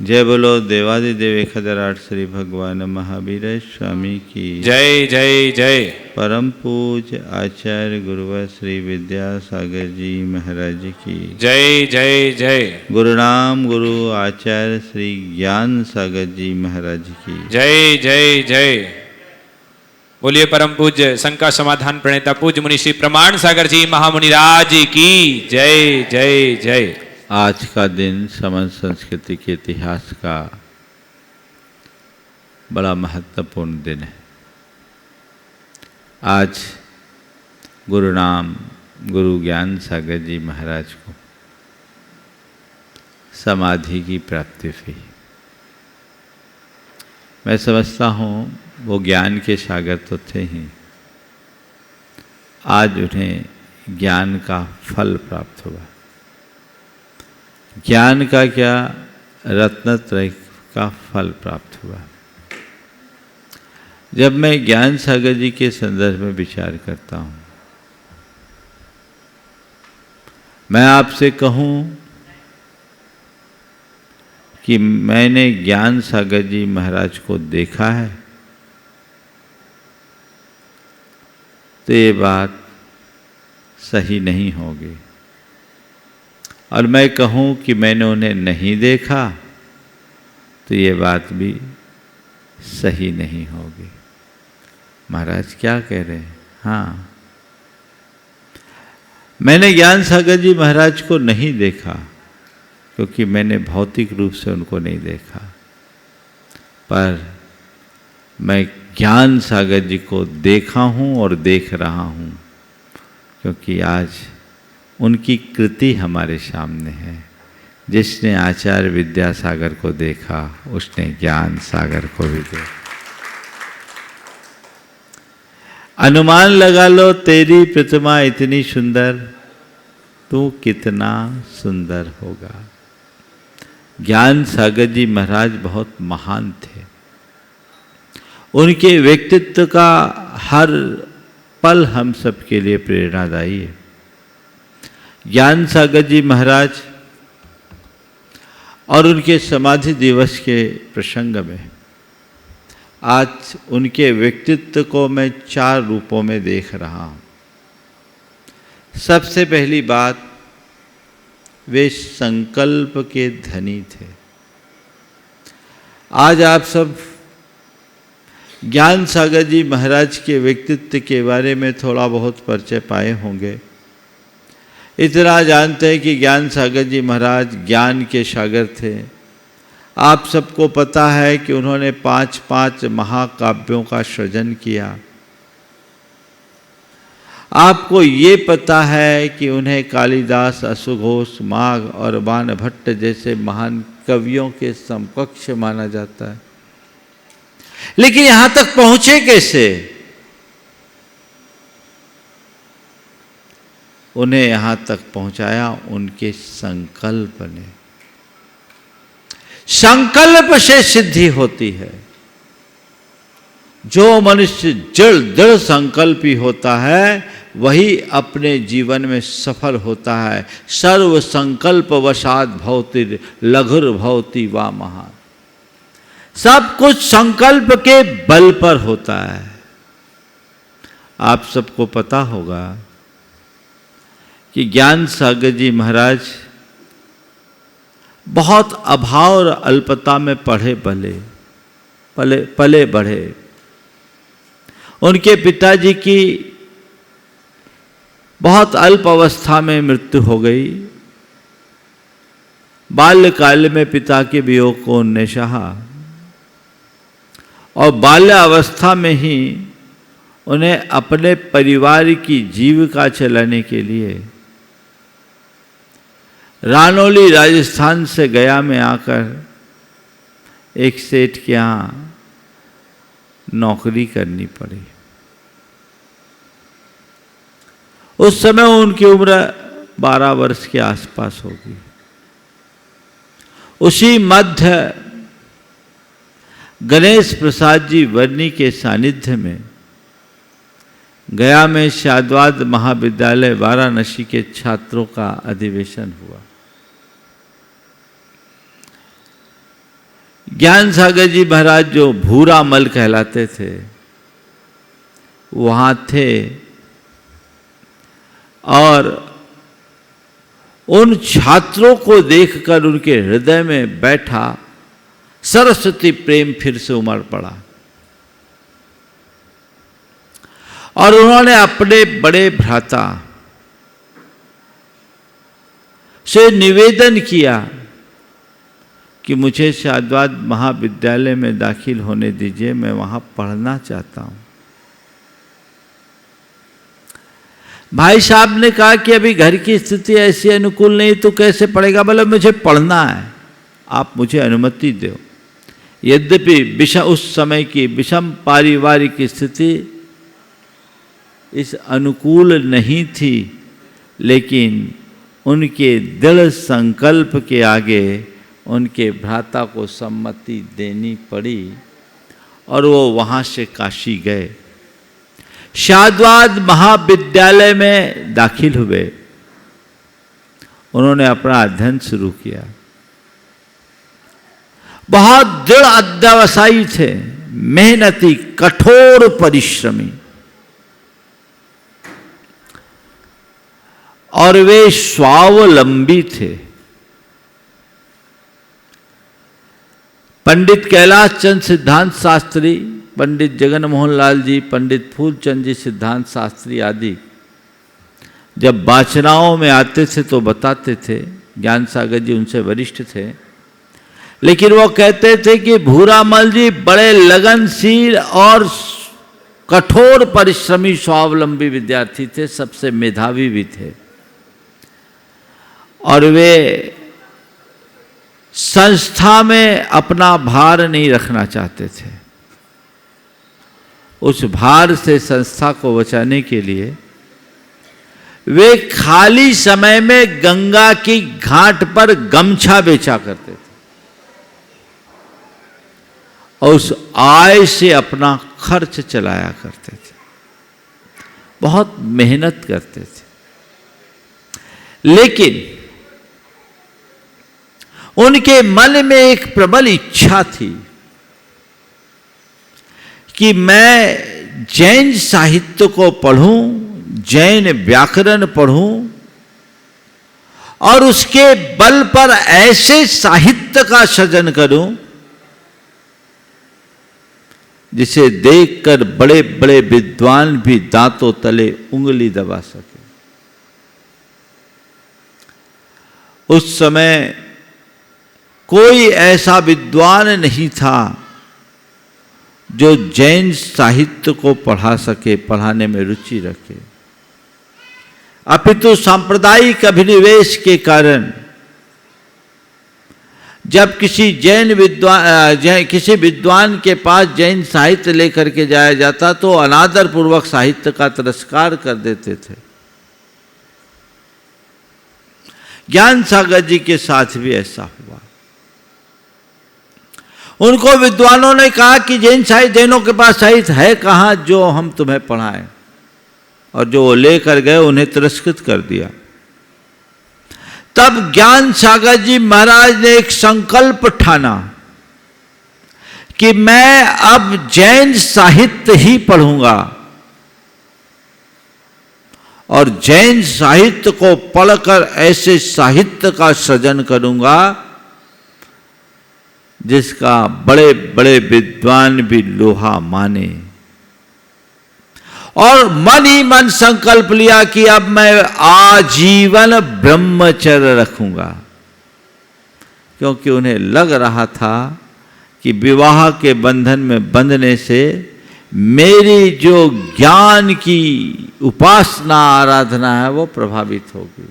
जय बोलो देवादिदेव खदराट श्री भगवान महावीर स्वामी की जय जय जय। परम पूज्य आचार्य गुरुवर श्री विद्यासागर जी महाराज की जय जय जय। गुरुनाम गुरु आचार्य श्री ज्ञान सागर जी महाराज की जय जय जय। बोलिए परम पूज्य शंका समाधान प्रणेता पूज्य मुनि श्री प्रमाण सागर जी महामुनिराज की जय जय जय। आज का दिन समस्त संस्कृति के इतिहास का बड़ा महत्वपूर्ण दिन है। आज गुरु नाम गुरु ज्ञान सागर जी महाराज को समाधि की प्राप्ति हुई। मैं समझता हूँ वो ज्ञान के सागर तो थे ही, आज उन्हें ज्ञान का फल प्राप्त हुआ। ज्ञान का क्या, रत्नत्रय का फल प्राप्त हुआ। जब मैं ज्ञान सागर जी के संदर्भ में विचार करता हूँ, मैं आपसे कहूँ कि मैंने ज्ञान सागर जी महाराज को देखा है, तो ये बात सही नहीं होगी। और मैं कहूँ कि मैंने उन्हें नहीं देखा, तो ये बात भी सही नहीं होगी। महाराज क्या कह रहे हैं? हाँ, मैंने ज्ञान सागर जी महाराज को नहीं देखा, क्योंकि मैंने भौतिक रूप से उनको नहीं देखा, पर मैं ज्ञान सागर जी को देखा हूँ और देख रहा हूँ, क्योंकि आज उनकी कृति हमारे सामने है। जिसने आचार्य विद्यासागर को देखा, उसने ज्ञान सागर को भी देखा। अनुमान लगा लो, तेरी प्रतिमा इतनी सुंदर, तू कितना सुंदर होगा। ज्ञान सागर जी महाराज बहुत महान थे। उनके व्यक्तित्व का हर पल हम सबके लिए प्रेरणादायी है। ज्ञान सागर जी महाराज और उनके समाधि दिवस के प्रसंग में आज उनके व्यक्तित्व को मैं 4 रूपों में देख रहा हूँ। सबसे पहली बात, वे संकल्प के धनी थे। आज आप सब ज्ञान सागर जी महाराज के व्यक्तित्व के बारे में थोड़ा बहुत परिचय पाए होंगे। इतना जानते हैं कि ज्ञान सागर जी महाराज ज्ञान के सागर थे। आप सबको पता है कि उन्होंने 5 महाकाव्यों का सृजन किया। आपको ये पता है कि उन्हें कालिदास, अश्वघोष, माघ और बाणभट्ट जैसे महान कवियों के समकक्ष माना जाता है। लेकिन यहां तक पहुंचे कैसे? उन्हें यहाँ तक पहुँचाया उनके संकल्प ने। संकल्प से सिद्धि होती है। जो मनुष्य दृढ़ संकल्पी होता है, वही अपने जीवन में सफल होता है। सर्व संकल्प वशात भवति लघुर भवति वा महान। सब कुछ संकल्प के बल पर होता है। आप सबको पता होगा कि ज्ञान सागर जी महाराज बहुत अभाव और अल्पता में पले बढ़े। उनके पिताजी की बहुत अल्प अवस्था में मृत्यु हो गई। बाल्यकाल में पिता के वियोग को उन्हें सहा और बाल्यावस्था में ही उन्हें अपने परिवार की जीविका चलाने के लिए रानौली राजस्थान से गया में आकर एक सेठ के यहाँ नौकरी करनी पड़ी। उस समय उनकी उम्र 12 वर्ष के आसपास होगी। उसी मध्य गणेश प्रसाद जी वर्णी के सानिध्य में गया में शाद्वाद महाविद्यालय वाराणसी के छात्रों का अधिवेशन हुआ। ज्ञान सागर जी महाराज जो भूरा मल कहलाते थे वहां थे, और उन छात्रों को देखकर उनके हृदय में बैठा सरस्वती प्रेम फिर से उमड़ पड़ा, और उन्होंने अपने बड़े भ्राता से निवेदन किया कि मुझे शाद्वाद महाविद्यालय में दाखिल होने दीजिए, मैं वहां पढ़ना चाहता हूं। भाई साहब ने कहा कि अभी घर की स्थिति ऐसी अनुकूल नहीं, तो कैसे पढ़ेगा? बोले मुझे पढ़ना है, आप मुझे अनुमति दो। यद्यपि उस समय की विषम पारिवारिक स्थिति इस अनुकूल नहीं थी, लेकिन उनके दृढ़ संकल्प के आगे उनके भ्राता को सम्मति देनी पड़ी और वो वहाँ से काशी गए। शाद्वाद महाविद्यालय में दाखिल हुए, उन्होंने अपना अध्ययन शुरू किया। बहुत दृढ़ अध्यवसायी थे, मेहनती, कठोर परिश्रमी, और वे स्वावलंबी थे। पंडित कैलाश चंद सिद्धांत शास्त्री, पंडित जगन मोहन लाल जी, पंडित फूलचंद जी सिद्धांत शास्त्री आदि जब वाचनाओं में आते थे तो बताते थे, ज्ञान सागर जी उनसे वरिष्ठ थे, लेकिन वो कहते थे कि भूरामल जी बड़े लगनशील और कठोर परिश्रमी स्वावलंबी विद्यार्थी थे, सबसे मेधावी भी थे, और वे संस्था में अपना भार नहीं रखना चाहते थे। उस भार से संस्था को बचाने के लिए वे खाली समय में गंगा की घाट पर गमछा बेचा करते थे और उस आय से अपना खर्च चलाया करते थे। बहुत मेहनत करते थे, लेकिन उनके मन में एक प्रबल इच्छा थी कि मैं जैन साहित्य को पढ़ूं, जैन व्याकरण पढ़ूं और उसके बल पर ऐसे साहित्य का सृजन करूं जिसे देखकर बड़े बड़े विद्वान भी दांतों तले उंगली दबा सके। उस समय कोई ऐसा विद्वान नहीं था जो जैन साहित्य को पढ़ा सके, पढ़ाने में रुचि रखे। अपितु सांप्रदायिक अभिनिवेश के कारण जब किसी किसी विद्वान के पास जैन साहित्य लेकर के जाया जाता तो अनादर पूर्वक साहित्य का तिरस्कार कर देते थे। ज्ञान सागर जी के साथ भी ऐसा हुआ। उनको विद्वानों ने कहा कि जैनों के पास साहित्य है कहाँ जो हम तुम्हें पढ़ाएं, और जो वो लेकर गए उन्हें तिरस्कृत कर दिया। तब ज्ञान सागर जी महाराज ने एक संकल्प ठाना कि मैं अब जैन साहित्य ही पढ़ूंगा और जैन साहित्य को पढ़कर ऐसे साहित्य का सृजन करूंगा जिसका बड़े बड़े विद्वान भी लोहा माने। और मन ही मन संकल्प लिया कि अब मैं आजीवन ब्रह्मचर्य रखूंगा, क्योंकि उन्हें लग रहा था कि विवाह के बंधन में बंधने से मेरी जो ज्ञान की उपासना आराधना है वो प्रभावित होगी।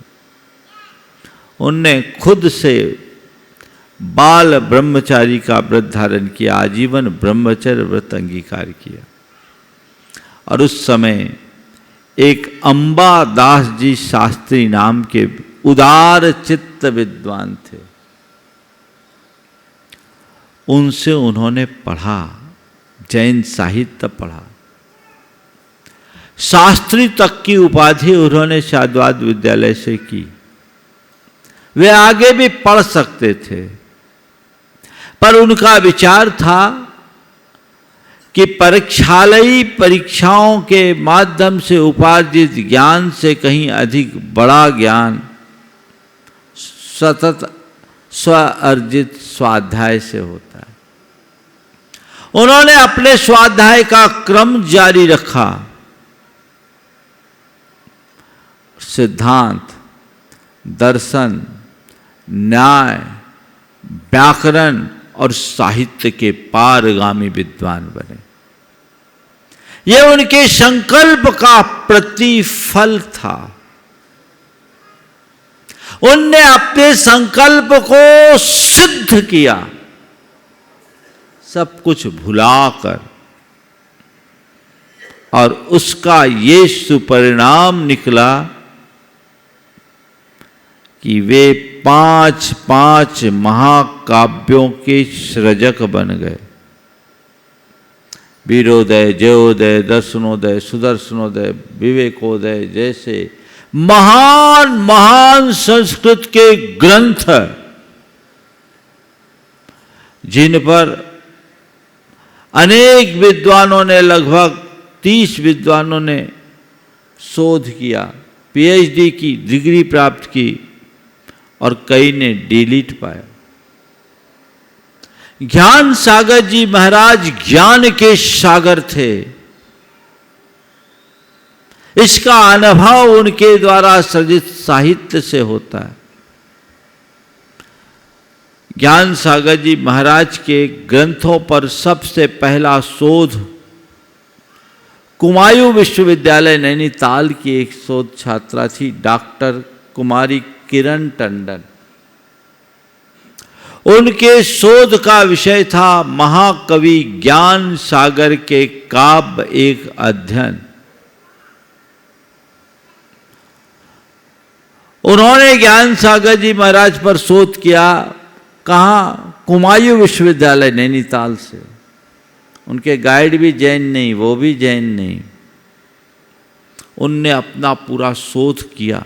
उनने खुद से बाल ब्रह्मचारी का व्रत धारण किया, आजीवन ब्रह्मचर्य व्रत अंगीकार किया। और उस समय एक अंबा दास जी शास्त्री नाम के उदार चित्त विद्वान थे, उनसे उन्होंने पढ़ा, जैन साहित्य पढ़ा। शास्त्री तक की उपाधि उन्होंने शाद्वाद विद्यालय से की। वे आगे भी पढ़ सकते थे, पर उनका विचार था कि परीक्षालयी परीक्षाओं के माध्यम से उपार्जित ज्ञान से कहीं अधिक बड़ा ज्ञान सतत स्व अर्जित स्वाध्याय से होता है। उन्होंने अपने स्वाध्याय का क्रम जारी रखा। सिद्धांत, दर्शन, न्याय, व्याकरण और साहित्य के पारगामी विद्वान बने। यह उनके संकल्प का प्रतिफल था। उनने अपने संकल्प को सिद्ध किया, सब कुछ भुलाकर, और उसका ये सुपरिणाम निकला कि वे 5 महाकाव्यों के सृजक बन गए। वीरोदय, जयोदय, दर्शनोदय, सुदर्शनोदय, विवेकोदय जैसे महान महान संस्कृत के ग्रंथ, जिन पर अनेक विद्वानों ने, लगभग 30 विद्वानों ने शोध किया, पीएचडी की डिग्री प्राप्त की, और कई ने डिलीट पाया। ज्ञान सागर जी महाराज ज्ञान के सागर थे। इसका अनुभव उनके द्वारा सृजित साहित्य से होता है। ज्ञान सागर जी महाराज के ग्रंथों पर सबसे पहला शोध कुमायूं विश्वविद्यालय नैनीताल की एक शोध छात्रा थी, डॉक्टर कुमारी किरण टंडन। उनके शोध का विषय था महाकवि ज्ञान सागर के काव्य एक अध्ययन। उन्होंने ज्ञान सागर जी महाराज पर शोध किया। कहाँ? कुमायूं विश्वविद्यालय नैनीताल से। उनके गाइड भी जैन नहीं, वो भी जैन नहीं। उनने अपना पूरा शोध किया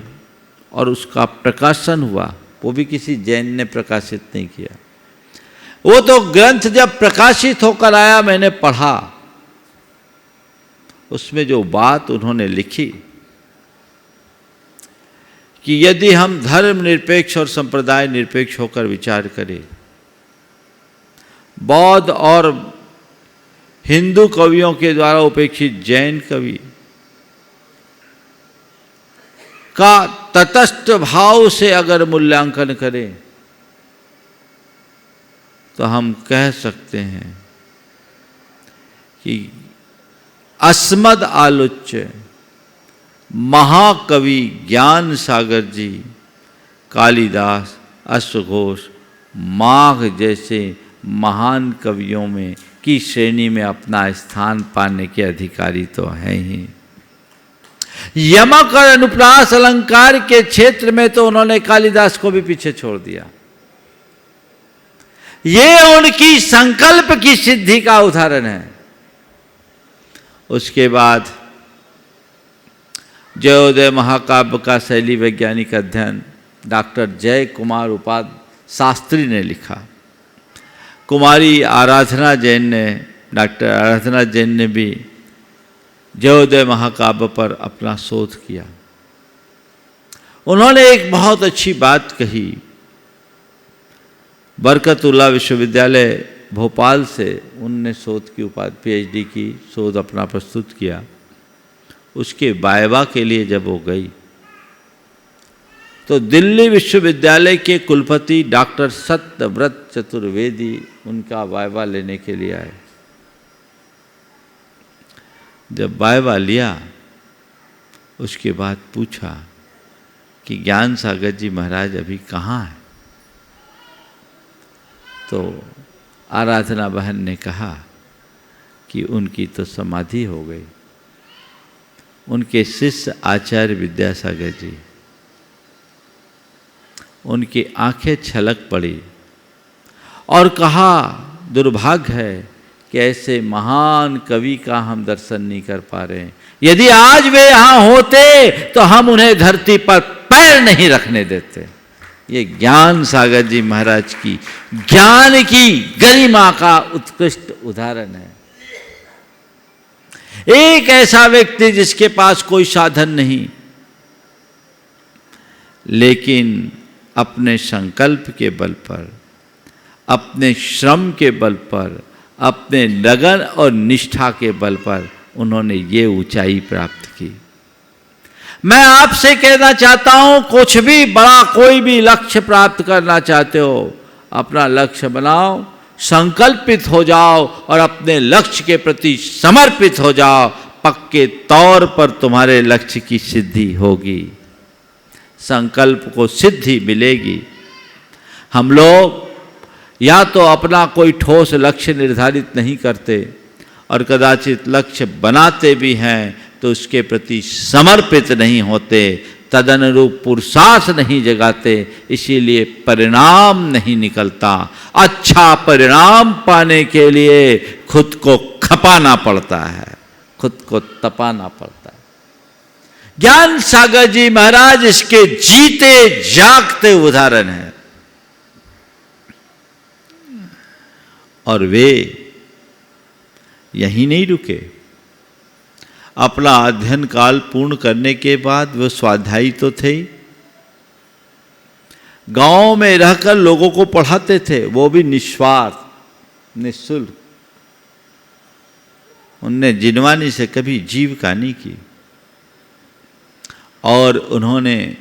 और उसका प्रकाशन हुआ। वो भी किसी जैन ने प्रकाशित नहीं किया। वो तो ग्रंथ जब प्रकाशित होकर आया, मैंने पढ़ा। उसमें जो बात उन्होंने लिखी कि यदि हम धर्म निरपेक्ष और संप्रदाय निरपेक्ष होकर विचार करें, बौद्ध और हिंदू कवियों के द्वारा उपेक्षित जैन कवि का तटस्थ भाव से अगर मूल्यांकन करें तो हम कह सकते हैं कि अस्मद आलोच्य महाकवि ज्ञान सागर जी कालिदास, अश्वघोष, माघ जैसे महान कवियों में की श्रेणी में अपना स्थान पाने के अधिकारी तो हैं ही। यमक और अनुप्रास अलंकार के क्षेत्र में तो उन्होंने कालिदास को भी पीछे छोड़ दिया। ये उनकी संकल्प की सिद्धि का उदाहरण है। उसके बाद जयोदय महाकाव्य का शैली वैज्ञानिक अध्ययन डॉक्टर जय कुमार उपाध्याय शास्त्री ने लिखा। कुमारी आराधना जैन ने, डॉक्टर आराधना जैन ने भी जयोदय महाकाव्य पर अपना शोध किया। उन्होंने एक बहुत अच्छी बात कही। बरकतुल्लाह विश्वविद्यालय भोपाल से उनने शोध की पीएचडी की शोध अपना प्रस्तुत किया। उसके वाइवा के लिए जब वो गई तो दिल्ली विश्वविद्यालय के कुलपति डॉक्टर सत्यव्रत चतुर्वेदी उनका वाइवा लेने के लिए आए। जब वाइवा लिया, उसके बाद पूछा कि ज्ञान सागर जी महाराज अभी कहाँ हैं? तो आराधना बहन ने कहा कि उनकी तो समाधि हो गई। उनके शिष्य आचार्य विद्यासागर जी, उनकी आंखें छलक पड़ी और कहा, दुर्भाग्य है कि ऐसे महान कवि का हम दर्शन नहीं कर पा रहे हैं। यदि आज वे यहाँ होते तो हम उन्हें धरती पर पैर नहीं रखने देते। ये ज्ञान सागर जी महाराज की ज्ञान की गरिमा का उत्कृष्ट उदाहरण है। एक ऐसा व्यक्ति जिसके पास कोई साधन नहीं, लेकिन अपने संकल्प के बल पर, अपने श्रम के बल पर, अपने लगन और निष्ठा के बल पर उन्होंने ये ऊंचाई प्राप्त की। मैं आपसे कहना चाहता हूं, कुछ भी बड़ा कोई भी लक्ष्य प्राप्त करना चाहते हो, अपना लक्ष्य बनाओ, संकल्पित हो जाओ और अपने लक्ष्य के प्रति समर्पित हो जाओ। पक्के तौर पर तुम्हारे लक्ष्य की सिद्धि होगी, संकल्प को सिद्धि मिलेगी। हम लोग या तो अपना कोई ठोस लक्ष्य निर्धारित नहीं करते और कदाचित लक्ष्य बनाते भी हैं तो उसके प्रति समर्पित नहीं होते, तदनुरूप पुरुषार्थ नहीं जगाते, इसीलिए परिणाम नहीं निकलता। अच्छा परिणाम पाने के लिए खुद को खपाना पड़ता है, खुद को तपाना पड़ता है। ज्ञान सागर जी महाराज इसके जीते जागते उदाहरण हैं। और वे यहीं नहीं रुके, अपना अध्ययन काल पूर्ण करने के बाद वो स्वाध्यायी तो थे, गांव में रहकर लोगों को पढ़ाते थे, वो भी निस्वार्थ, निःशुल्क। उनने जिनवानी से कभी जीविका नहीं की। और उन्होंने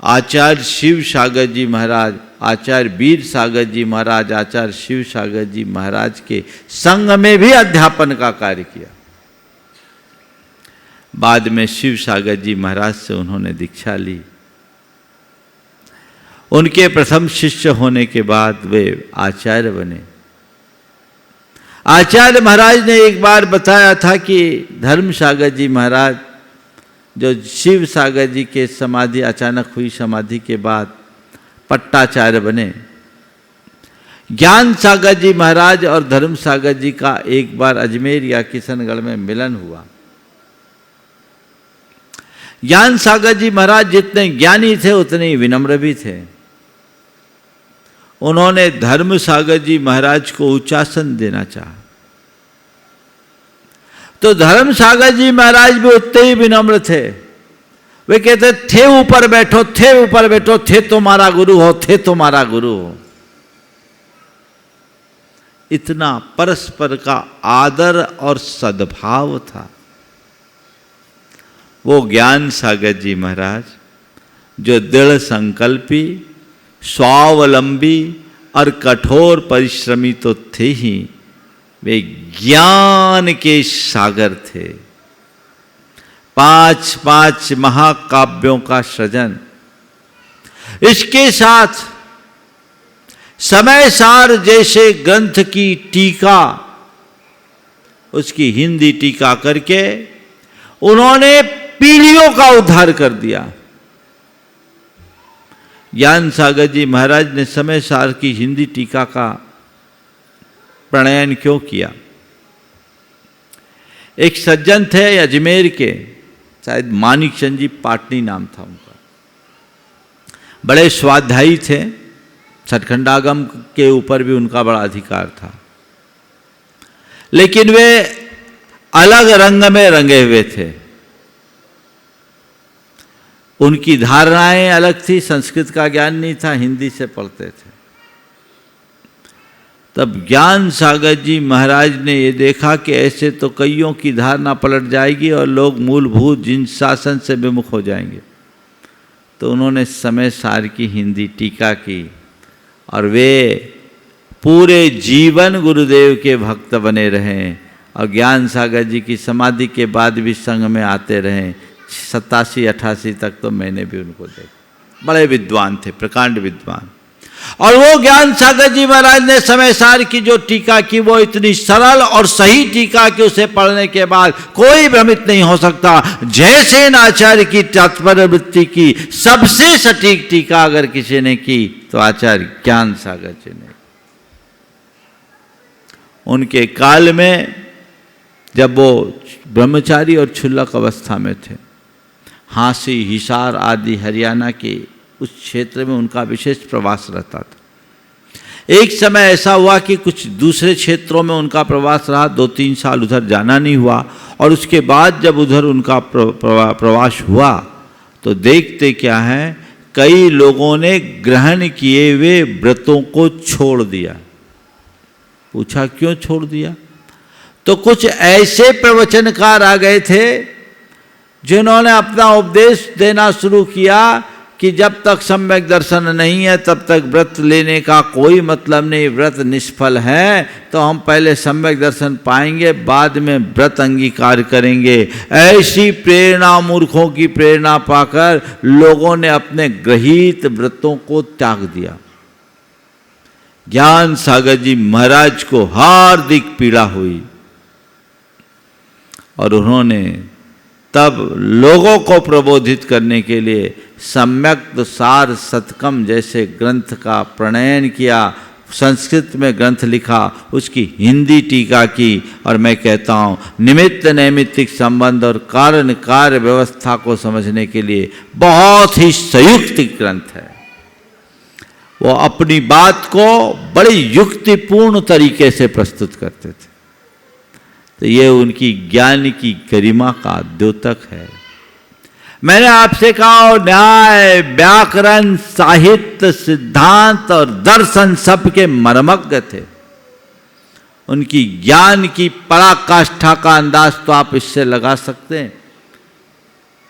आचार्य शिव सागर जी महाराज, आचार्य वीर सागर जी महाराज, आचार्य शिव सागर जी महाराज के संग में भी अध्यापन का कार्य किया। बाद में शिव सागर जी महाराज से उन्होंने दीक्षा ली। उनके प्रथम शिष्य होने के बाद वे आचार्य बने। आचार्य महाराज ने एक बार बताया था कि धर्म सागर जी महाराज जो शिव सागर जी के समाधि अचानक हुई समाधि के बाद पट्टाचार्य बने। ज्ञान सागर जी महाराज और धर्म सागर जी का एक बार अजमेर या किशनगढ़ में मिलन हुआ। ज्ञान सागर जी महाराज जितने ज्ञानी थे उतने ही विनम्र भी थे। उन्होंने धर्म सागर जी महाराज को उच्चासन देना चाहा, तो धर्म सागर जी महाराज भी उतने ही विनम्र थे। वे कहते थे ऊपर बैठो, थे ऊपर बैठो, थे तुम्हारा गुरु हो, थे तुम्हारा गुरु हो। इतना परस्पर का आदर और सद्भाव था। वो ज्ञान सागर जी महाराज जो दृढ़ संकल्पी, स्वावलंबी और कठोर परिश्रमी तो थे ही, वे ज्ञान के सागर थे। 5 महाकाव्यों का सृजन, इसके साथ समय सार जैसे ग्रंथ की टीका, उसकी हिंदी टीका करके उन्होंने पीढ़ियों का उद्धार कर दिया। ज्ञान सागर जी महाराज ने समय सार की हिंदी टीका का प्रणयन क्यों किया? एक सज्जन थे अजमेर के, शायद मानिक चंद जी पाटनी नाम था उनका, बड़े स्वाध्यायी थे, सतखंडागम के ऊपर भी उनका बड़ा अधिकार था, लेकिन वे अलग रंग में रंगे हुए थे। उनकी धारणाएं अलग थी, संस्कृत का ज्ञान नहीं था, हिंदी से पढ़ते थे। तब ज्ञान सागर जी महाराज ने ये देखा कि ऐसे तो कईयों की धारणा पलट जाएगी और लोग मूलभूत जिन शासन से विमुख हो जाएंगे। तो उन्होंने समय सार की हिंदी टीका की और वे पूरे जीवन गुरुदेव के भक्त बने रहे और ज्ञान सागर जी की समाधि के बाद भी संघ में आते रहे। 87-88 तक तो मैंने भी उनको देखा। बड़े विद्वान थे, प्रकांड विद्वान। और वो ज्ञान सागर जी महाराज ने समय सार की जो टीका की वो इतनी सरल और सही टीका कि उसे पढ़ने के बाद कोई भ्रमित नहीं हो सकता। जैसे आचार्य की तात्पर्य वृत्ति की सबसे सटीक टीका अगर किसी ने की तो आचार्य ज्ञान सागर जी ने। उनके काल में जब वो ब्रह्मचारी और क्षुल्लक अवस्था में थे, हांसी, हिसार आदि हरियाणा के उस क्षेत्र में उनका विशेष प्रवास रहता था। एक समय ऐसा हुआ कि कुछ दूसरे क्षेत्रों में उनका प्रवास रहा, 2-3 साल उधर जाना नहीं हुआ, और उसके बाद जब उधर उनका प्रवास हुआ तो देखते क्या है, कई लोगों ने ग्रहण किए हुए व्रतों को छोड़ दिया। पूछा क्यों छोड़ दिया? तो कुछ ऐसे प्रवचनकार आ गए थे जिन्होंने अपना उपदेश देना शुरू किया कि जब तक सम्यक दर्शन नहीं है तब तक व्रत लेने का कोई मतलब नहीं, व्रत निष्फल है, तो हम पहले सम्यक दर्शन पाएंगे, बाद में व्रत अंगीकार करेंगे। ऐसी प्रेरणा, मूर्खों की प्रेरणा पाकर लोगों ने अपने गृहीत व्रतों को त्याग दिया। ज्ञान सागर जी महाराज को हार्दिक पीड़ा हुई और उन्होंने तब लोगों को प्रबोधित करने के लिए सम्यक सार शतकम जैसे ग्रंथ का प्रणयन किया, संस्कृत में ग्रंथ लिखा, उसकी हिंदी टीका की, और मैं कहता हूँ निमित्त नैमित्तिक संबंध और कारण कार्य व्यवस्था को समझने के लिए बहुत ही संयुक्त ग्रंथ है। वो अपनी बात को बड़ी युक्तिपूर्ण तरीके से प्रस्तुत करते थे। तो ये उनकी ज्ञान की गरिमा का द्योतक है। मैंने आपसे कहा न्याय, व्याकरण, साहित्य, सिद्धांत और दर्शन सबके मर्मज्ञ थे। उनकी ज्ञान की पराकाष्ठा का अंदाज तो आप इससे लगा सकते हैं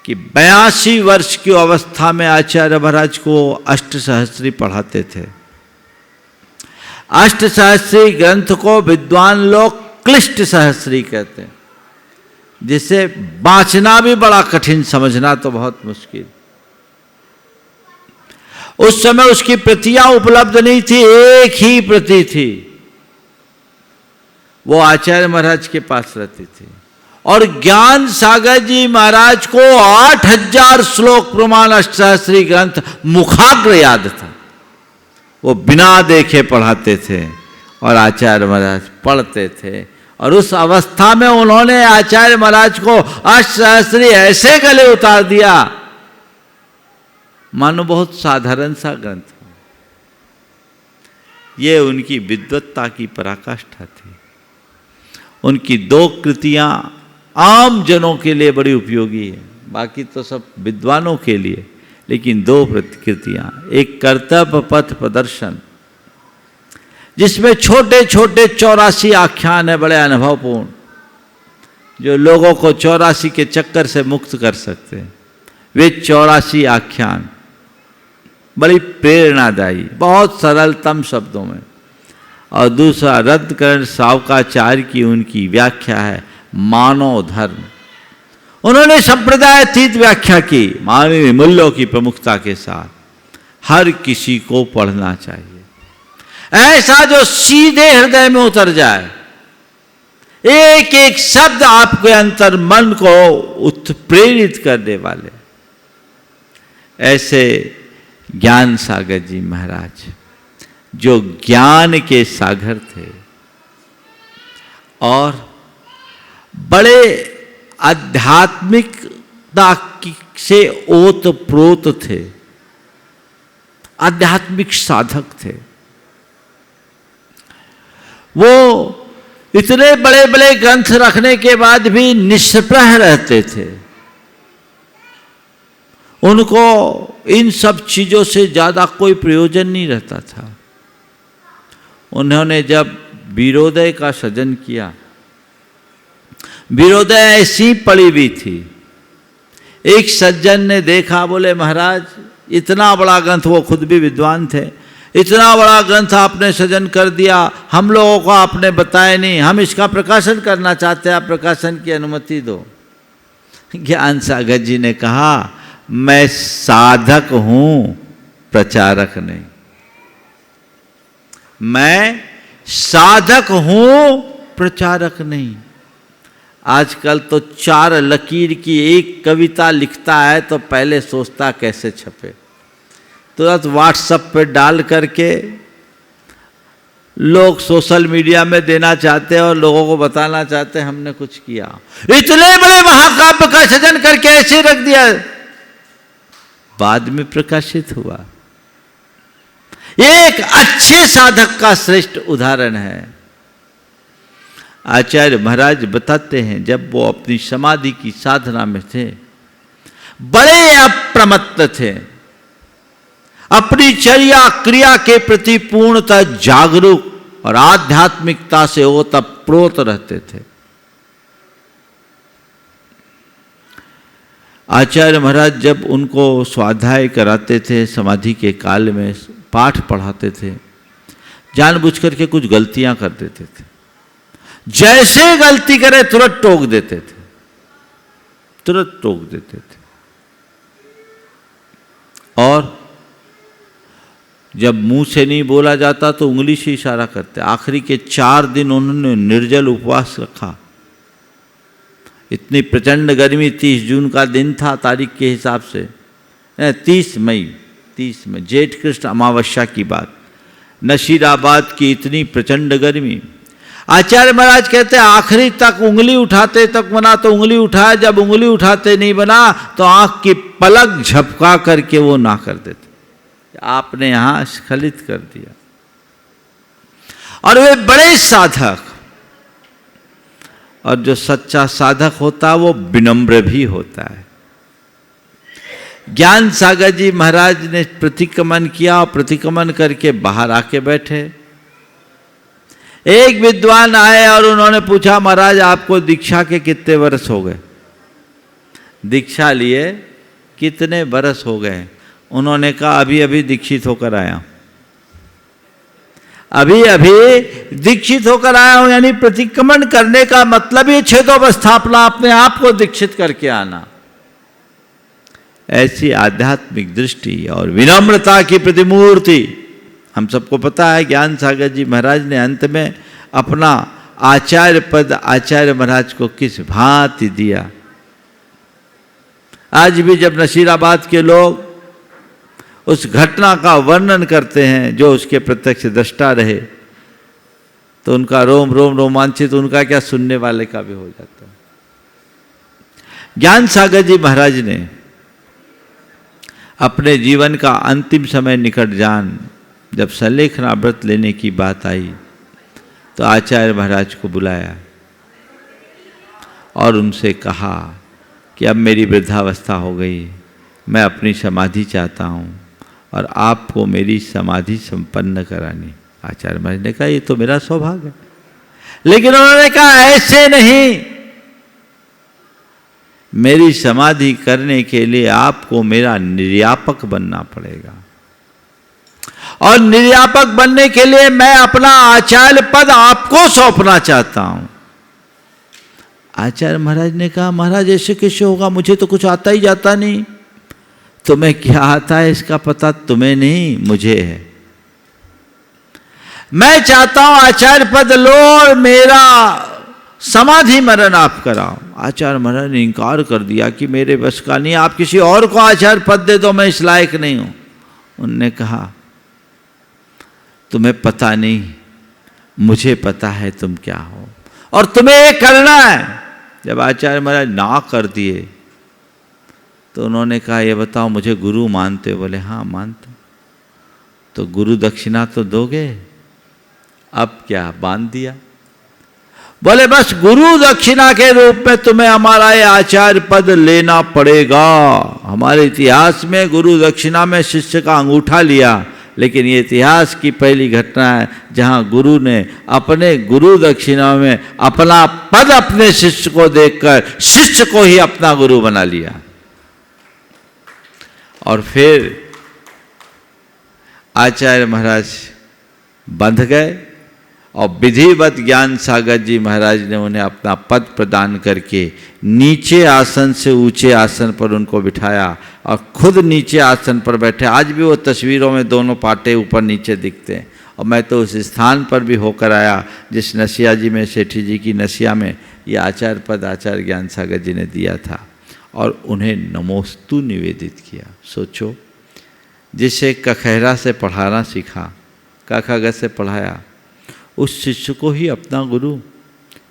कि 82 वर्ष की अवस्था में आचार्य महाराज को अष्टसहस्री पढ़ाते थे। अष्टसहस्री ग्रंथ को विद्वान लोग क्लिष्ट सहस्री कहते हैं, जिसे बाँचना भी बड़ा कठिन, समझना तो बहुत मुश्किल। उस समय उसकी प्रतियां उपलब्ध नहीं थी, एक ही प्रति थी, वो आचार्य महाराज के पास रहती थी। और ज्ञान सागर जी महाराज को 8000 श्लोक प्रमाण अष्टसहस्री ग्रंथ मुखाग्र याद था। वो बिना देखे पढ़ाते थे और आचार्य महाराज पढ़ते थे। और उस अवस्था में उन्होंने आचार्य महाराज को अष्टसहस्री ऐसे गले उतार दिया मानो बहुत साधारण सा ग्रंथ। ये उनकी विद्वत्ता की पराकाष्ठा थी। उनकी 2 कृतियां आम जनों के लिए बड़ी उपयोगी है, बाकी तो सब विद्वानों के लिए, लेकिन 2 कृतियां, एक कर्तव्य पथ प्रदर्शन जिसमें छोटे छोटे 84 आख्यान है, बड़े अनुभवपूर्ण, जो लोगों को 84 के चक्कर से मुक्त कर सकते हैं। वे 84 आख्यान बड़ी प्रेरणादायी, बहुत सरलतम शब्दों में। और दूसरा रद्दकरण सावकाचार्य की उनकी व्याख्या है मानव धर्म। उन्होंने संप्रदाय अतीत व्याख्या की, मानवीय मूल्यों की प्रमुखता के साथ। हर किसी को पढ़ना चाहिए, ऐसा जो सीधे हृदय में उतर जाए, एक एक शब्द आपके अंतर मन को उत्प्रेरित करने वाले। ऐसे ज्ञान सागर जी महाराज जो ज्ञान के सागर थे और बड़े आध्यात्मिकता से ओतप्रोत थे, आध्यात्मिक साधक थे। वो इतने बड़े बड़े ग्रंथ रखने के बाद भी निष्प्रह रहते थे। उनको इन सब चीजों से ज्यादा कोई प्रयोजन नहीं रहता था। उन्होंने जब वीरोदय का सृजन किया, वीरोदय ऐसी पड़ी हुई थी, एक सज्जन ने देखा, बोले महाराज इतना बड़ा ग्रंथ, वो खुद भी विद्वान थे, इतना बड़ा ग्रंथ आपने सृजन कर दिया, हम लोगों को आपने बताया नहीं, हम इसका प्रकाशन करना चाहते हैं, आप प्रकाशन की अनुमति दो। ज्ञान सागर जी ने कहा मैं साधक हूं, प्रचारक नहीं। मैं साधक हूं, प्रचारक नहीं। आजकल तो 4 लकीर की एक कविता लिखता है तो पहले सोचता कैसे छपे, तुरंत व्हाट्सएप पे डाल करके लोग सोशल मीडिया में देना चाहते हैं और लोगों को बताना चाहते हैं हमने कुछ किया। इतने बड़े महाकाव्य का सृजन करके ऐसे रख दिया, बाद में प्रकाशित हुआ। ये एक अच्छे साधक का श्रेष्ठ उदाहरण है। आचार्य महाराज बताते हैं, जब वो अपनी समाधि की साधना में थे, बड़े अप्रमत्त थे, अपनी चर्या क्रिया के प्रति पूर्णतः जागरूक और आध्यात्मिकता से ओतप्रोत रहते थे। आचार्य महाराज जब उनको स्वाध्याय कराते थे, समाधि के काल में पाठ पढ़ाते थे, जानबूझकर के कुछ गलतियां कर देते थे। जैसे गलती करे तुरंत टोक देते थे, तुरंत टोक देते थे। और जब मुंह से नहीं बोला जाता तो उंगली से इशारा करते। आखिरी के 4 दिन उन्होंने निर्जल उपवास रखा। इतनी प्रचंड गर्मी, 30 जून का दिन था तारीख के हिसाब से, 30 मई जेठ कृष्ण अमावस्या की बात, नशीराबाद की इतनी प्रचंड गर्मी। आचार्य महाराज कहते आखिरी तक उंगली उठाते तक बना तो उंगली उठाया, जब उंगली उठाते नहीं बना तो आंख की पलक झपका करके वो ना कर देते। आपने यहां स्खलित कर दिया। और वे बड़े साधक, और जो सच्चा साधक होता है वो विनम्र भी होता है। ज्ञान सागर जी महाराज ने प्रतिक्रमण किया और प्रतिक्रमण करके बाहर आके बैठे। एक विद्वान आए और उन्होंने पूछा, महाराज आपको दीक्षा के कितने वर्ष हो गए? दीक्षा लिए कितने वर्ष हो गए? उन्होंने कहा अभी अभी दीक्षित होकर आया, अभी अभी दीक्षित होकर आया हूं। यानी प्रतिक्रमण करने का मतलब ये छेदोवस्थापना, अपने आप को दीक्षित करके आना। ऐसी आध्यात्मिक दृष्टि और विनम्रता की प्रतिमूर्ति हम सबको पता है। ज्ञान सागर जी महाराज ने अंत में अपना आचार्य पद आचार्य महाराज को किस भांति दिया। आज भी जब नशीराबाद के लोग उस घटना का वर्णन करते हैं, जो उसके प्रत्यक्ष दृष्टा रहे, तो उनका रोम रोम रोमांचित, उनका क्या सुनने वाले का भी हो जाता है। ज्ञान सागर जी महाराज ने अपने जीवन का अंतिम समय निकट जान, जब संलेखना व्रत लेने की बात आई तो आचार्य महाराज को बुलाया और उनसे कहा कि अब मेरी वृद्धावस्था हो गई, मैं अपनी समाधि चाहता हूँ और आपको मेरी समाधि संपन्न करानी। आचार्य महाराज ने कहा ये तो मेरा सौभाग्य है, लेकिन उन्होंने कहा ऐसे नहीं, मेरी समाधि करने के लिए आपको मेरा निर्यापक बनना पड़ेगा, और निर्यापक बनने के लिए मैं अपना आचार्य पद आपको सौंपना चाहता हूं। आचार्य महाराज ने कहा महाराज ऐसे कैसे होगा, मुझे तो कुछ आता ही जाता नहीं। तुम्हें क्या आता है इसका पता तुम्हें नहीं, मुझे है। मैं चाहता हूं आचार्य पद लो और मेरा समाधि मरण आप कराओ। आचार्य महाराज ने इनकार कर दिया कि मेरे बस का नहीं, आप किसी और को आचार्य पद दे दो, मैं इस लायक नहीं हूं। उनने कहा तुम्हें पता नहीं, मुझे पता है तुम क्या हो और तुम्हें ये करना है। जब आचार्य महाराज ना कर दिए तो उन्होंने कहा ये बताओ मुझे गुरु मानते हो? बोले हाँ मानते। तो गुरु दक्षिणा तो दोगे? अब क्या बांध दिया? बोले बस गुरु दक्षिणा के रूप में तुम्हें हमारा ये आचार्य पद लेना पड़ेगा। हमारे इतिहास में गुरु दक्षिणा में शिष्य का अंगूठा लिया, लेकिन ये इतिहास की पहली घटना है जहां गुरु ने अपने गुरु दक्षिणा में अपना पद अपने शिष्य को देकर शिष्य को ही अपना गुरु बना लिया। और फिर आचार्य महाराज बंध गए और विधिवत ज्ञान सागर जी महाराज ने उन्हें अपना पद प्रदान करके नीचे आसन से ऊंचे आसन पर उनको बिठाया और खुद नीचे आसन पर बैठे। आज भी वो तस्वीरों में दोनों पाटे ऊपर नीचे दिखते हैं। और मैं तो उस स्थान पर भी होकर आया जिस नसिया जी में, सेठी जी की नसिया में ये आचार्य पद आचार्य ज्ञान सागर जी ने दिया था और उन्हें नमोस्तु निवेदित किया। सोचो, जिसे कखहरा से पढ़ाना सीखा, कखग से पढ़ाया, उस शिष्य को ही अपना गुरु।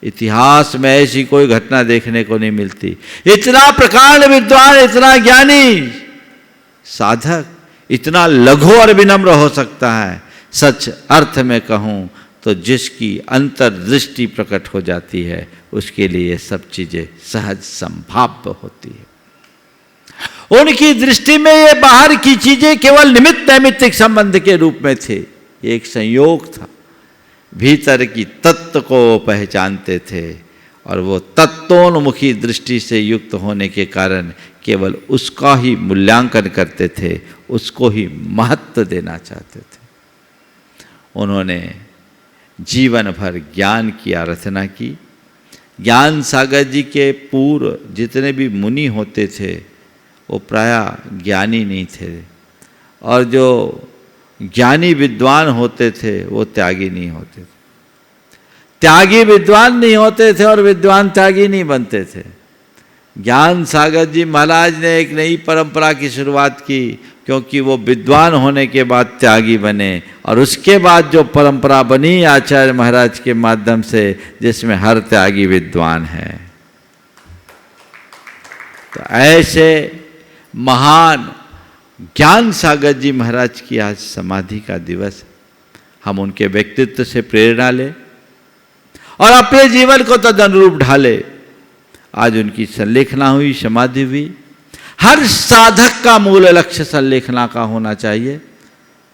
इतिहास में ऐसी कोई घटना देखने को नहीं मिलती। इतना प्रकांड विद्वान, इतना ज्ञानी, साधक इतना लघु और विनम्र हो सकता है, सच अर्थ में कहूँ तो जिसकी अंतर्दृष्टि प्रकट हो जाती है उसके लिए ये सब चीजें सहज संभाव्य होती है। उनकी दृष्टि में ये बाहर की चीजें केवल निमित्त नैमित्तिक संबंध के रूप में थे, एक संयोग था। भीतर की तत्व को पहचानते थे और वो तत्वोन्मुखी दृष्टि से युक्त होने के कारण केवल उसका ही मूल्यांकन करते थे, उसको ही महत्व देना चाहते थे। उन्होंने जीवन भर ज्ञान की आराधना की। ज्ञान सागर जी के पूर्व जितने भी मुनि होते थे वो प्रायः ज्ञानी नहीं थे, और जो ज्ञानी विद्वान होते थे वो त्यागी नहीं होते थे। त्यागी विद्वान नहीं होते थे और विद्वान त्यागी नहीं बनते थे। ज्ञान सागर जी महाराज ने एक नई परंपरा की शुरुआत की, क्योंकि वो विद्वान होने के बाद त्यागी बने, और उसके बाद जो परंपरा बनी आचार्य महाराज के माध्यम से, जिसमें हर त्यागी विद्वान है। तो ऐसे महान ज्ञान सागर जी महाराज की आज समाधि का दिवस, हम उनके व्यक्तित्व से प्रेरणा लें और अपने जीवन को तदनुरूप ढाले। आज उनकी संलेखना हुई, समाधि हुई। हर साधक का मूल लक्ष्य संलेखना का होना चाहिए,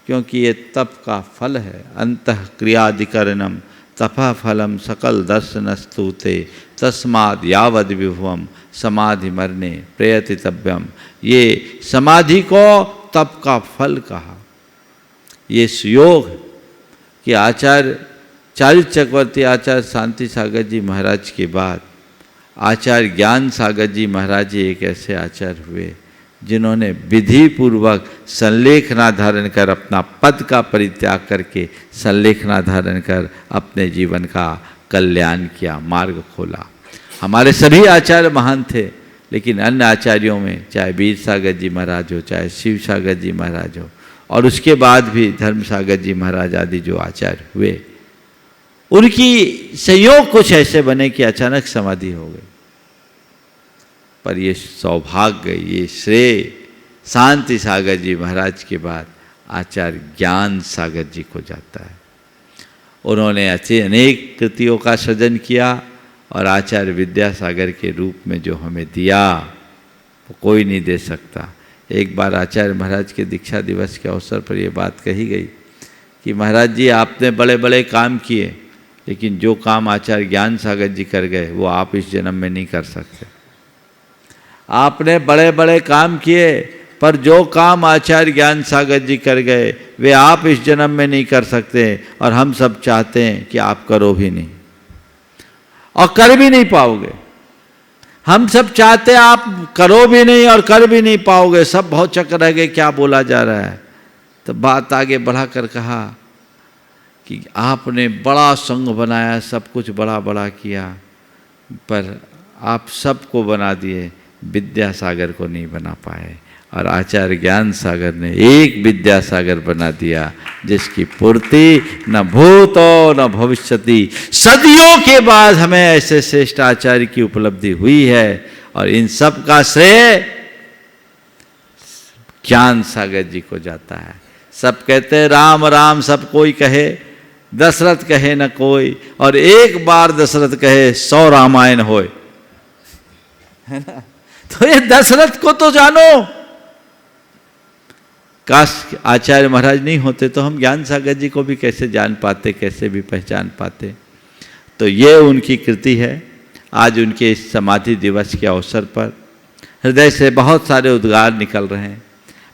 क्योंकि ये तप का फल है। अंतः क्रियाधिकरणम तपः फलम सकल दर्शनस्तुते तस्माद् यावद विभवम समाधि मरने प्रयतितव्यम। ये समाधि को तप का फल कहा। ये सुयोग कि आचार्य चालीस चक्रवर्ती आचार्य शांति सागर जी महाराज के बाद आचार्य ज्ञान सागर जी महाराज जी एक ऐसे आचार्य हुए जिन्होंने विधि पूर्वक संलेखना धारण कर अपना पद का परित्याग करके संलेखना धारण कर अपने जीवन का कल्याण किया, मार्ग खोला। हमारे सभी आचार्य महान थे, लेकिन अन्य आचार्यों में चाहे वीर सागर जी महाराज हो, चाहे शिव सागर जी महाराज हो, और उसके बाद भी धर्म सागर जी महाराज आदि जो आचार्य हुए, उनकी संयोग कुछ ऐसे बने कि अचानक समाधि हो गई। पर ये सौभाग्य, ये श्रेय शांति सागर जी महाराज के बाद आचार्य ज्ञान सागर जी को जाता है। उन्होंने अच्छे अनेक कृतियों का सृजन किया और आचार्य विद्यासागर के रूप में जो हमें दिया वो कोई नहीं दे सकता। एक बार आचार्य महाराज के दीक्षा दिवस के अवसर पर ये बात कही गई कि महाराज जी आपने बड़े बड़े काम किए, लेकिन जो काम आचार्य ज्ञान सागर जी कर गए वो आप इस जन्म में नहीं कर सकते। आपने बड़े बड़े काम किए, पर जो काम आचार्य ज्ञान सागर जी कर गए वे आप इस जन्म में नहीं कर सकते, और हम सब चाहते हैं कि आप करो भी नहीं और कर भी नहीं पाओगे। हम सब चाहते हैं आप करो भी नहीं और कर भी नहीं पाओगे, सब बहुत चक्कर रह गए क्या बोला जा रहा है। तो बात आगे बढ़ाकर कहा कि आपने बड़ा संघ बनाया, सब कुछ बड़ा बड़ा किया, पर आप सबको बना दिए, विद्यासागर को नहीं बना पाए। और आचार्य ज्ञान सागर ने एक विद्यासागर बना दिया जिसकी पूर्ति न भूतो न भविष्यति। सदियों के बाद हमें ऐसे श्रेष्ठ आचार्य की उपलब्धि हुई है, और इन सब का श्रेय ज्ञान सागर जी को जाता है। सब कहते हैं राम राम सब कोई कहे, दशरथ कहे न कोई, और एक बार दशरथ कहे 100 रामायण होए, है ना। तो ये दशरथ को तो जानो। काश आचार्य महाराज नहीं होते तो हम ज्ञान सागर जी को भी कैसे जान पाते, कैसे भी पहचान पाते। तो ये उनकी कृति है। आज उनके इस समाधि दिवस के अवसर पर हृदय से बहुत सारे उद्गार निकल रहे हैं।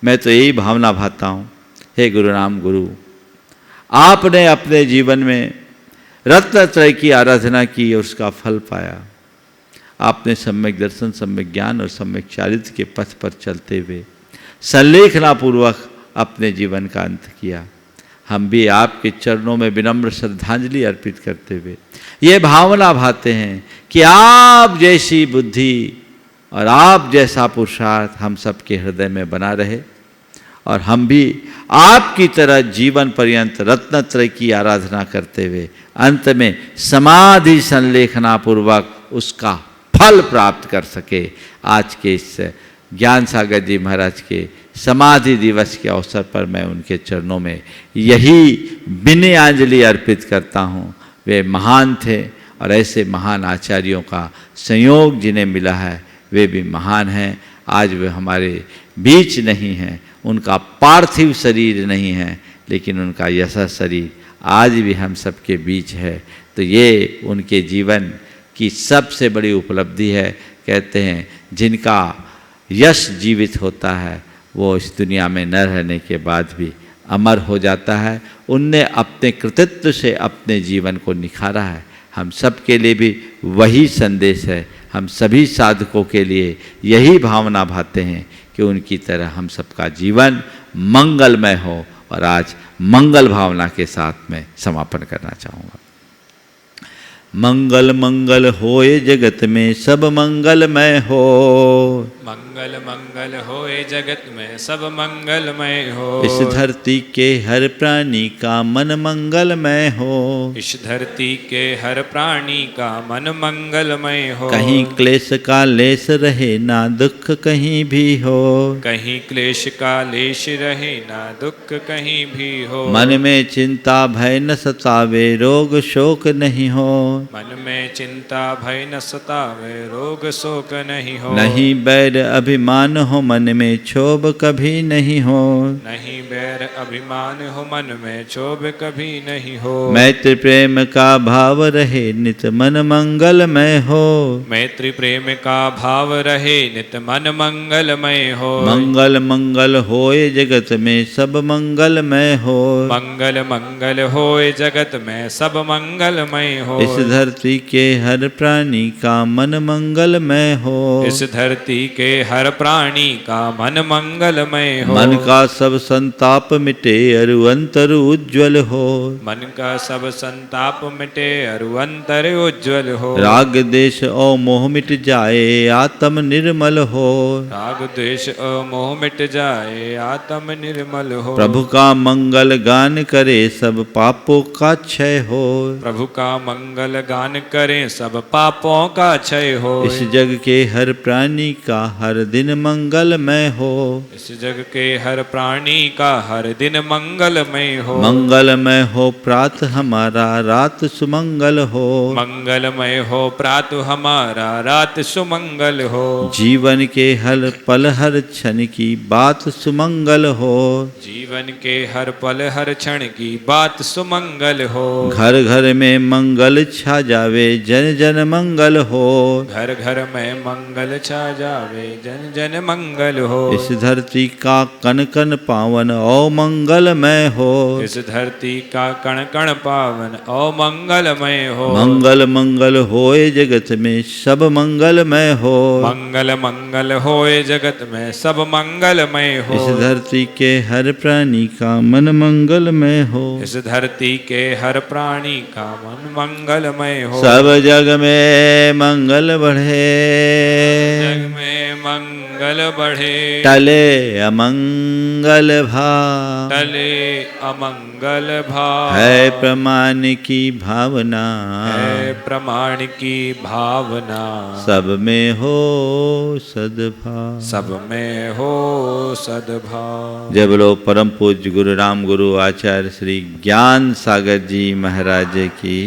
मैं तो यही भावना भाता हूँ, हे गुरुराम गुरु, आपने अपने जीवन में रत्नत्रय की आराधना की और उसका फल पाया। आपने सम्यक दर्शन, सम्यक ज्ञान और सम्यक चारित्र के पथ पर चलते हुए संलेखना पूर्वक अपने जीवन का अंत किया। हम भी आपके चरणों में विनम्र श्रद्धांजलि अर्पित करते हुए ये भावना भाते हैं कि आप जैसी बुद्धि और आप जैसा पुरुषार्थ हम सबके हृदय में बना रहे, और हम भी आपकी तरह जीवन पर्यंत रत्नत्रय की आराधना करते हुए अंत में समाधि संलेखना पूर्वक उसका फल प्राप्त कर सके। आज के इस ज्ञान सागर जी महाराज के समाधि दिवस के अवसर पर मैं उनके चरणों में यही विनयाञ्जलि अर्पित करता हूँ। वे महान थे और ऐसे महान आचार्यों का संयोग जिन्हें मिला है वे भी महान हैं। आज वे हमारे बीच नहीं हैं, उनका पार्थिव शरीर नहीं है, लेकिन उनका यशः शरीर आज भी हम सबके बीच है। तो ये उनके जीवन की सबसे बड़ी उपलब्धि है। कहते हैं जिनका यश जीवित होता है वो इस दुनिया में न रहने के बाद भी अमर हो जाता है। उनने अपने कृतित्व से अपने जीवन को निखारा है। हम सब के लिए भी वही संदेश है। हम सभी साधकों के लिए यही भावना भाते हैं कि उनकी तरह हम सबका जीवन मंगलमय हो। और आज मंगल भावना के साथ में समापन करना चाहूँगा। मंगल मंगल होए जगत में सब मंगलमय हो। मंगल मंगल होए जगत में सब मंगलमय हो। इस धरती के हर प्राणी का मन मंगलमय हो। इस धरती के हर प्राणी का मन मंगलमय हो। कहीं क्लेश का लेश रहे ना दुख कहीं भी हो। कहीं क्लेश का लेश रहे ना दुख कहीं भी हो। मन में चिंता भय न सतावे रोग शोक नहीं हो। मन में चिंता भय न सतावे रोग शोक नहीं हो। नहीं बैर अभिमान हो मन में क्षोभ कभी नहीं हो। नहीं बैर अभिमान हो मन में क्षोभ कभी नहीं हो। मैत्री प्रेम का भाव रहे नित मन मंगलमय हो। मैत्री प्रेम का भाव रहे नित मन मंगलमय हो। मंगल मंगल होए जगत में सब मंगलमय हो। मंगल मंगल होए जगत में सब मंगलमय हो। इस धरती के हर प्राणी का मन मंगलमय हो। इस धरती के हर प्राणी का मन मंगलमय हो। मन का सब संताप मिटे अरु अंतर उज्ज्वल हो। मन का सब संताप मिटे अरु अंतर उज्ज्वल हो। राग देश और मोह मिट जाए आत्म निर्मल हो। राग द्वेष मोह मिट जाए आत्म निर्मल हो। प्रभु का मंगल गान करे सब पापों का क्षय हो। प्रभु का मंगल गान करें सब पापों का क्षय हो। इस जग के हर प्राणी का हर दिन मंगलमय हो। इस जग के हर प्राणी का हर दिन मंगलमय हो। मंगलमय हो प्रात हमारा रात सुमंगल हो। मंगलमय हो प्रात हमारा रात सुमंगल हो। जीवन के हर पल हर क्षण की बात सुमंगल हो। जीवन के हर पल हर क्षण की बात सुमंगल हो। घर घर में मंगल छा जावे जन जन मंगल हो। घर घर में मंगल छा जावे जन जन मंगल हो। इस धरती का कण कण पावन ओ मंगलमय हो। इस धरती का कण कण पावन ओ मंगलमय हो। मंगल मंगल होए जगत में सब मंगलमय हो। मंगल मंगल होए जगत में सब मंगलमय हो। इस धरती के हर प्राणी का मन मंगलमय हो। इस धरती के हर प्राणी का मन मंगलमय हो। सब जग में मंगल बढ़े। जग में मंगल बढ़े। टले अमंगल भाव। टले अमंगल भाव। है प्रमाण की भावना। है प्रमाण की भावना। सब में हो सद्भाव। सब में हो सद्भाव। जय बोलो परम पूज्य गुरु राम गुरु आचार्य श्री ज्ञान सागर जी महाराज की।